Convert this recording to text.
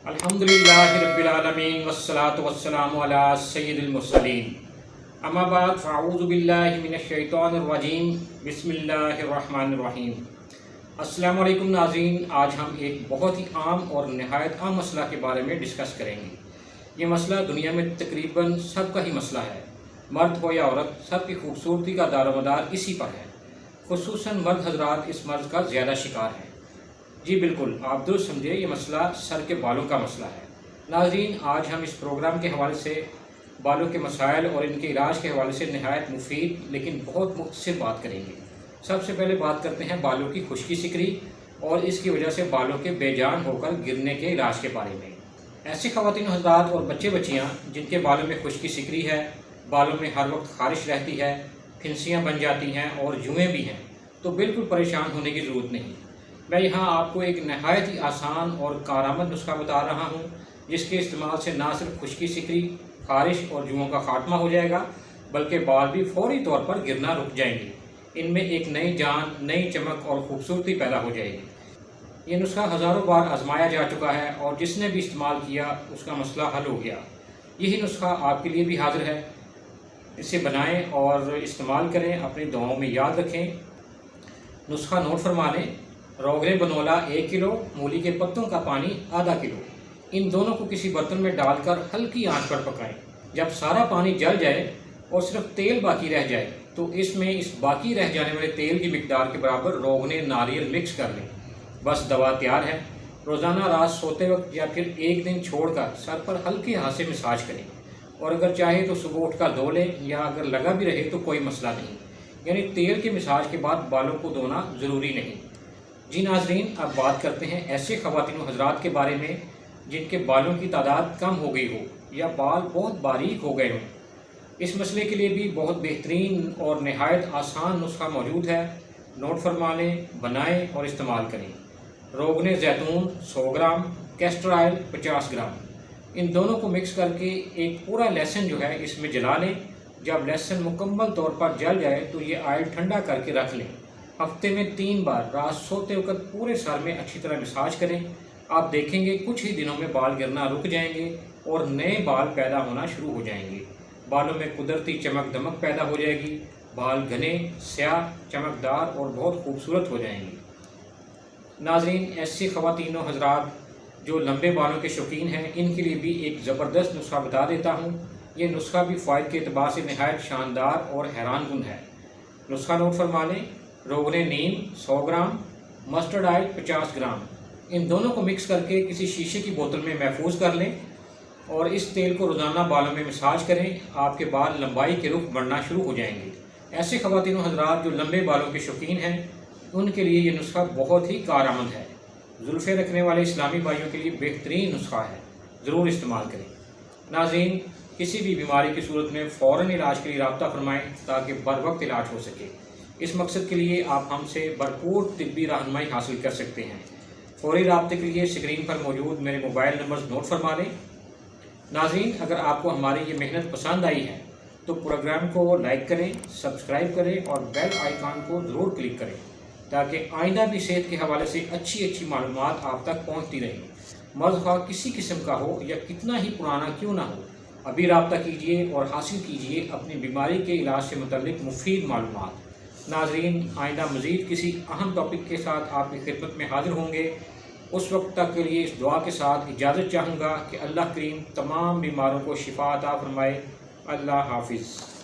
अल्हम्दुलिल्लाहि रब्बिल आलमीन वस्सलातु वस्सलामु अला सय्यिदिल मुरसलीन अम्मा बाद फ़अऊज़ु बिल्लाहि मिनश शैतानिर रजीम बिस्मिल्लाहिर रहमानिर रहीम। अस्सलामु अलैकुम नाज़रीन, आज हम एक बहुत ही आम और नहायत आम मसला के बारे में डिस्कस करेंगे। ये मसला दुनिया में तकरीबन सबका ही मसला है। मर्द हो या औरत, सबकी खूबसूरती का दारोमदार इसी पर है। खुसूसन मर्द हजरात इस मर्ज़ का ज़्यादा शिकार है। जी बिल्कुल, आप दुरुस्त समझे, ये मसला सर के बालों का मसला है। नाज़रीन, आज हम इस प्रोग्राम के हवाले से बालों के मसाइल और इनके इलाज के हवाले से नहायत मुफीद लेकिन बहुत मुख्तसर बात करेंगे। सबसे पहले बात करते हैं बालों की खुश्की सिकरी और इसकी वजह से बालों के बेजान होकर गिरने के इलाज के बारे में। ऐसी ख़वातीन हज़रात और बच्चे बच्चियाँ जिनके बालों में खुश्की सिकरी है, बालों में हर वक्त खारिश रहती है, फिंसियाँ बन जाती हैं और जुएँ भी हैं, तो बिल्कुल परेशान होने की ज़रूरत नहीं। मैं यहाँ आपको एक नहायत ही आसान और कारआमद नुस्खा बता रहा हूँ, जिसके इस्तेमाल से ना सिर्फ खुश्की सिकरी, खारिश और जुओं का खात्मा हो जाएगा, बल्कि बाल भी फौरी तौर पर गिरना रुक जाएंगे। इनमें एक नई जान, नई चमक और खूबसूरती पैदा हो जाएगी। ये नुस्खा हज़ारों बार आजमाया जा चुका है और जिसने भी इस्तेमाल किया उसका मसला हल हो गया। यही नुस्खा आपके लिए भी हाजिर है। इसे बनाएं और इस्तेमाल करें, अपनी दुआओं में याद रखें। नुस्खा नोट फरमा लें। रोगरे बनोला 1 किलो, मूली के पत्तों का पानी आधा किलो। इन दोनों को किसी बर्तन में डालकर हल्की आंच पर पकाएं। जब सारा पानी जल जाए और सिर्फ तेल बाकी रह जाए तो इसमें इस बाकी रह जाने वाले तेल की मिकदार के बराबर रोगने नारियल मिक्स कर लें। बस दवा तैयार है। रोज़ाना रात सोते वक्त या फिर एक दिन छोड़कर सर पर हल्के हाथ से मसाज करें और अगर चाहे तो सुबह उठकर धो लें, या अगर लगा भी रहे तो कोई मसला नहीं। यानी तेल के मसाज के बाद बालों को धोना ज़रूरी नहीं। जी नाज़रीन, अब बात करते हैं ऐसे ख़वातीन हज़रात के बारे में जिनके बालों की तादाद कम हो गई हो या बाल बहुत बारीक हो गए हों। इस मसले के लिए भी बहुत बेहतरीन और नहायत आसान नुस्खा मौजूद है। नोट फरमा लें, बनाएं और इस्तेमाल करें। रोगने ज़ैतून 100 ग्राम, कैस्टर ऑयल 50 ग्राम। इन दोनों को मिक्स करके एक पूरा लहसुन जो है इसमें जला लें। जब लहसुन मुकम्मल तौर पर जल जाए तो ये ऑयल ठंडा करके रख लें। हफ्ते में 3 बार रात सोते वक्त पूरे सर में अच्छी तरह मसाज करें। आप देखेंगे कुछ ही दिनों में बाल गिरना रुक जाएंगे और नए बाल पैदा होना शुरू हो जाएंगे। बालों में कुदरती चमक दमक पैदा हो जाएगी। बाल घने, स्याह, चमकदार और बहुत खूबसूरत हो जाएंगे। नाज़रीन, ऐसी ख़वातीन हज़रात जो लंबे बालों के शौकीन हैं, इनके लिए भी एक ज़बरदस्त नुस्खा बता देता हूँ। ये नुस्खा भी फ़ायदे के एतबार से नहायत शानदार और हैरान कुन है। नुस्खा नोट फरमा लें। रोगने नीम 100 ग्राम, मस्टर्ड ऑयल 50 ग्राम। इन दोनों को मिक्स करके किसी शीशे की बोतल में महफूज कर लें और इस तेल को रोज़ाना बालों में मसाज करें। आपके बाल लंबाई के रुख बढ़ना शुरू हो जाएंगे। ऐसे ख़वातीन हज़रात जो लंबे बालों के शौकीन हैं, उनके लिए ये नुस्खा बहुत ही कारआमद है। जुल्फ़े रखने वाले इस्लामी भाइयों के लिए बेहतरीन नुस्खा है, ज़रूर इस्तेमाल करें। नाज़रीन, किसी भी बीमारी की सूरत में फ़ौरन इलाज के लिए रब्ता फरमाएँ ताकि बर वक्त इलाज हो सके। इस मकसद के लिए आप हमसे भरपूर तिब्बी रहनुमाई हासिल कर सकते हैं। फौरी राब्ते के लिए स्क्रीन पर मौजूद मेरे मोबाइल नंबर्स नोट फरमा लें। नाज़रीन, अगर आपको हमारी ये मेहनत पसंद आई है तो प्रोग्राम को लाइक करें, सब्सक्राइब करें और बेल आइकन को ज़रूर क्लिक करें ताकि आइंदा भी सेहत के हवाले से अच्छी मालूमात आप तक पहुँचती रहें। मर्ज़ ख़्वाह किसी किस्म का हो या कितना ही पुराना क्यों ना हो, अभी रब्ता कीजिए और हासिल कीजिए अपनी बीमारी के इलाज से मुतल्लिक मुफीद मालूमात। नाज़रीन, आइंदा मज़ीद किसी अहम टॉपिक के साथ आपकी खिदमत में हाजिर होंगे। उस वक्त तक के लिए इस दुआ के साथ इजाज़त चाहूँगा कि अल्लाह करीम तमाम बीमारों को शिफा अता फरमाए। अल्लाह हाफिज़।